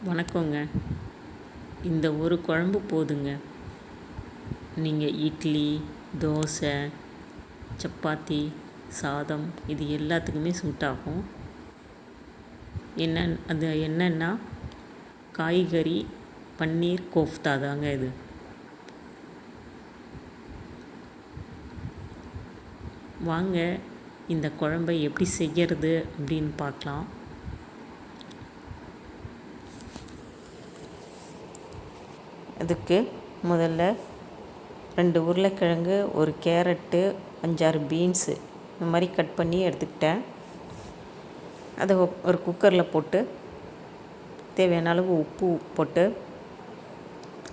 வணக்கங்க. இந்த ஒரு குழம்பு போதுங்க. நீங்கள் இட்லி, தோசை, சப்பாத்தி, சாதம் இது எல்லாத்துக்குமே சூட் ஆகும். அது என்னன்னா காய்கறி பன்னீர் கோஃப்தா தாங்க இது. வாங்க இந்த குழம்பை எப்படி செய்கிறது அப்படின்னு பார்க்கலாம். அதுக்கு முதல்ல 2 உருளைக்கிழங்கு, ஒரு கேரட்டு, 5-6 பீன்ஸு இந்த மாதிரி கட் பண்ணி எடுத்துக்கிட்டேன். அதை ஒரு குக்கரில் போட்டு தேவையான அளவு உப்பு போட்டு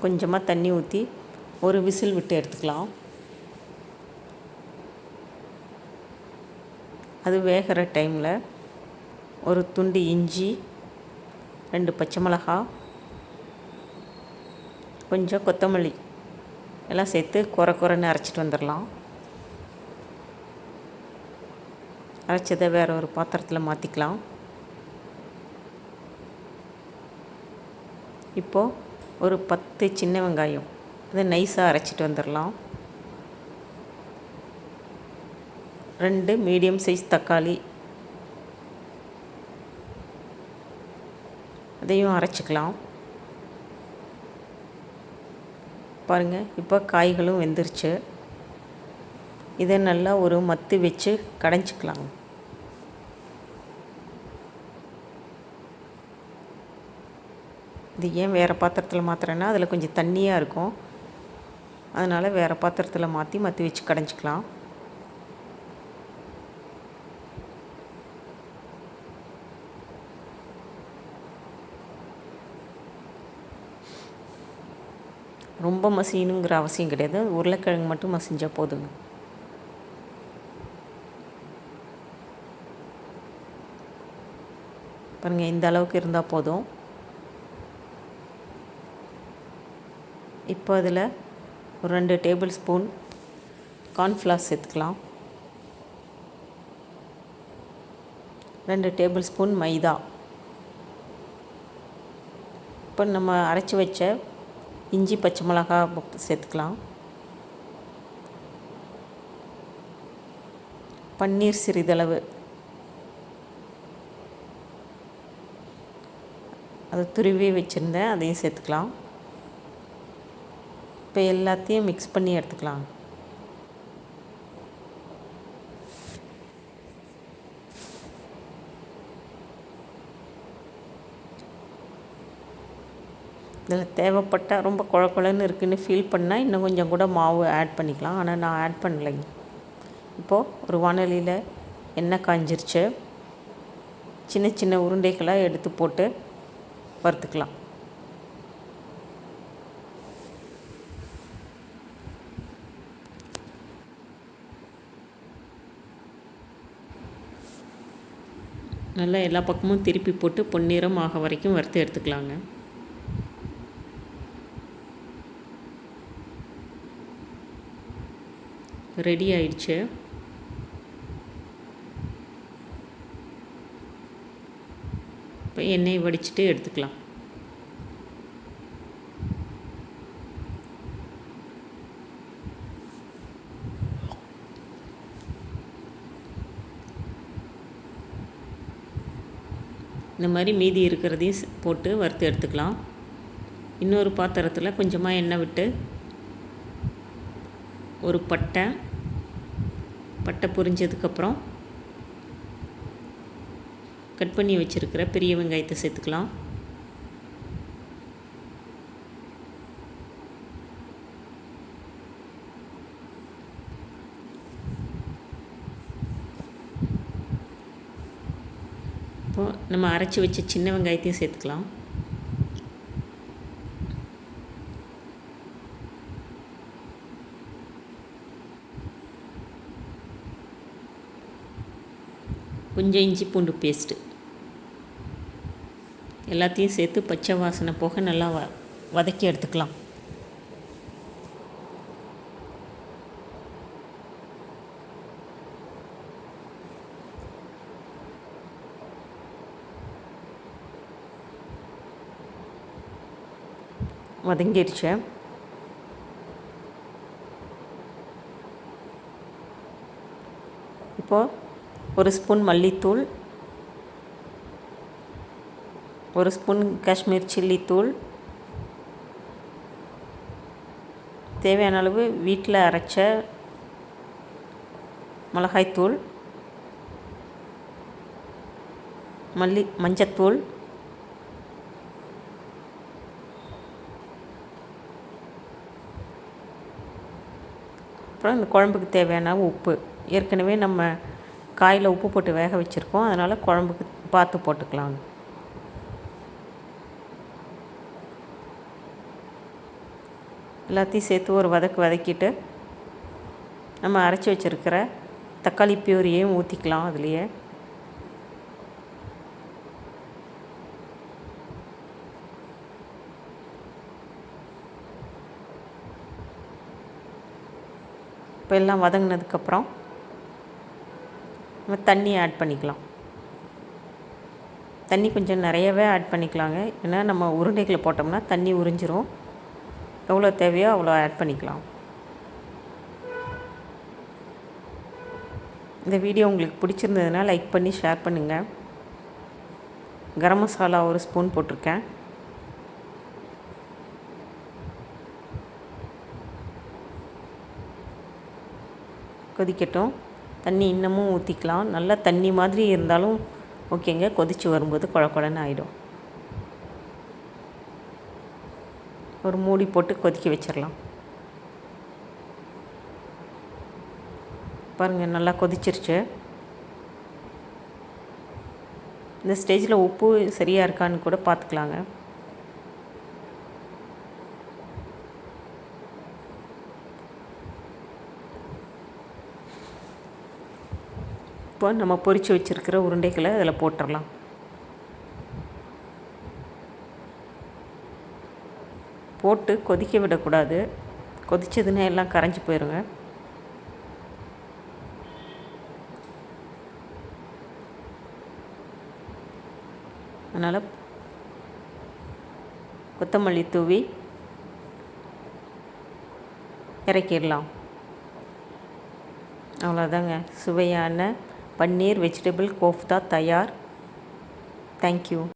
கொஞ்சமாக தண்ணி ஊற்றி ஒரு விசில் விட்டு எடுத்துக்கலாம். அது வேகிற டைமில் ஒரு துண்டு இஞ்சி, 2 பச்சை மிளகாய், கொஞ்சம் கொத்தமல்லி எல்லாம் சேர்த்து குறைன்னு அரைச்சிட்டு வந்துடலாம். அரைச்சதை வேறு ஒரு பாத்திரத்தில் மாற்றிக்கலாம். இப்போது ஒரு 10 சின்ன வெங்காயம் அதை நைஸாக அரைச்சிட்டு வந்துடலாம். 2 மீடியம் சைஸ் தக்காளி அதையும் அரைச்சிக்கலாம். பாருங்கள், இப்போ காய்களும் வெந்துருச்சு. இதை நல்லா ஒரு மத்து வச்சு கடைஞ்சிக்கலாம். இது ஏன் வேறு பாத்திரத்தில் மாற்றுறேன்னா அதில் கொஞ்சம் தண்ணியாக இருக்கும். அதனால் வேறு பாத்திரத்தில் மாற்றி மத்து வச்சு கடைஞ்சிக்கலாம். ரொம்ப மசியணுங்கிற அவசியம் கிடையாது. உருளைக்கிழங்கு மட்டும் மசிஞ்சால் போதுங்க. பாருங்கள், இந்த அளவுக்கு இருந்தால் போதும். இப்போ அதில் ஒரு 2 டேபிள் ஸ்பூன் கார்ன்ஃப்ளவர் சேர்த்துக்கலாம். 2 டேபிள் ஸ்பூன் மைதா. இப்போ நம்ம அரைச்சி வச்ச இஞ்சி, பச்சை மிளகாய் சேர்த்துக்கலாம். பன்னீர் சிறிதளவு அதை துருவி வச்சுருந்தேன், அதையும் சேர்த்துக்கலாம். இப்போ எல்லாத்தையும் மிக்ஸ் பண்ணி எடுத்துக்கலாம். இதில் தேவைப்பட்டால் ரொம்ப குழன்னு இருக்குதுன்னு ஃபீல் பண்ணால் இன்னும் கொஞ்சம் கூட மாவு ஆட் பண்ணிக்கலாம். ஆனால் நான் ஆட் பண்ணலைங்க. இப்போது ஒரு வாணலியில் எண்ணெய் காஞ்சிருச்சு. சின்ன சின்ன உருண்டைகளாக எடுத்து போட்டு வறுத்துக்கலாம். நல்லா எல்லா பக்கமும் திருப்பி போட்டு பொன்னிறம் ஆக வரைக்கும் வறுத்து எடுத்துக்கலாங்க. ரெடி ஆயிடுச்சு. இப்போ எண்ணெயை வடிச்சிட்டு எடுத்துக்கலாம். இந்த மாதிரி மீதி இருக்கிறதையும் போட்டு வறுத்து எடுத்துக்கலாம். இன்னொரு பாத்திரத்தில் கொஞ்சமாக எண்ணெய் விட்டு ஒரு பட்டை பொரிஞ்சதுக்கப்புறம் கட் பண்ணி வச்சுருக்கிற பெரிய வெங்காயத்தை சேர்த்துக்கலாம். இப்போது நம்ம அரைச்சி வச்ச சின்ன வெங்காயத்தையும் சேர்த்துக்கலாம். கொஞ்சம் இஞ்சி பூண்டு பேஸ்ட்டு எல்லாத்தையும் சேர்த்து பச்சை வாசனை போக நல்லா வதக்கி எடுத்துக்கலாம். வதங்கிடுச்சு. இப்போது 1 ஸ்பூன் மல்லித்தூள், 1 ஸ்பூன் காஷ்மீர் சில்லி தூள், தேவையான அளவு வீட்டில் அரைச்ச மிளகாய்த்தூள், மஞ்சத்தூள், அப்புறம் இந்த குழம்புக்கு தேவையான உப்பு. ஏற்கனவே நம்ம காயில் உப்பு போட்டு வேக வச்சுருக்கோம், அதனால் குழம்புக்கு பார்த்து போட்டுக்கலாம். எல்லாத்தையும் சேர்த்து ஒரு வதக்கிட்டு நம்ம அரைச்சி வச்சுருக்கிற தக்காளி பியூரியையும் ஊற்றிக்கலாம். அதுலேயே இப்போ எல்லாம் வதங்கினதுக்கப்புறம் நம்ம தண்ணி ஆட் பண்ணிக்கலாம். தண்ணி கொஞ்சம் நிறையவே ஆட் பண்ணிக்கலாங்க, ஏன்னா நம்ம உருண்டைகளை போட்டோம்னா தண்ணி உறிஞ்சிரும். எவ்வளோ தேவையோ அவ்வளோ ஆட் பண்ணிக்கலாம். இந்த வீடியோ உங்களுக்கு பிடிச்சிருந்ததுன்னா லைக் பண்ணி ஷேர் பண்ணுங்கள். கரம் மசாலா 1 ஸ்பூன் போட்டிருக்கேன். கொதிக்கட்டும். தண்ணி இன்னமும் ஊற்றிக்கலாம். நல்லா தண்ணி மாதிரி இருந்தாலும் ஓகேங்க. கொதித்து வரும்போது குழன்னு ஆகிடும். ஒரு மூடி போட்டு கொதிக்க வச்சிடலாம். பாருங்கள், நல்லா கொதிச்சிருச்சு. இந்த ஸ்டேஜில் உப்பு சரியாக இருக்கான்னு கூட பார்த்துக்கலாங்க. இப்போ நம்ம பொரித்து வச்சுருக்கிற உருண்டைகளை அதில் போட்டுடலாம். போட்டு கொதிக்க விடக்கூடாது. கொதிச்சதுன்னா எல்லாம் கரைஞ்சி போயிடுங்க. அதனால் கொத்தமல்லி தூவி இறக்கிடலாம். அவ்வளோதாங்க, சுவையான பன்னீர் வெஜிடபிள் கோஃப்தா தயார். தேங்க்யூ.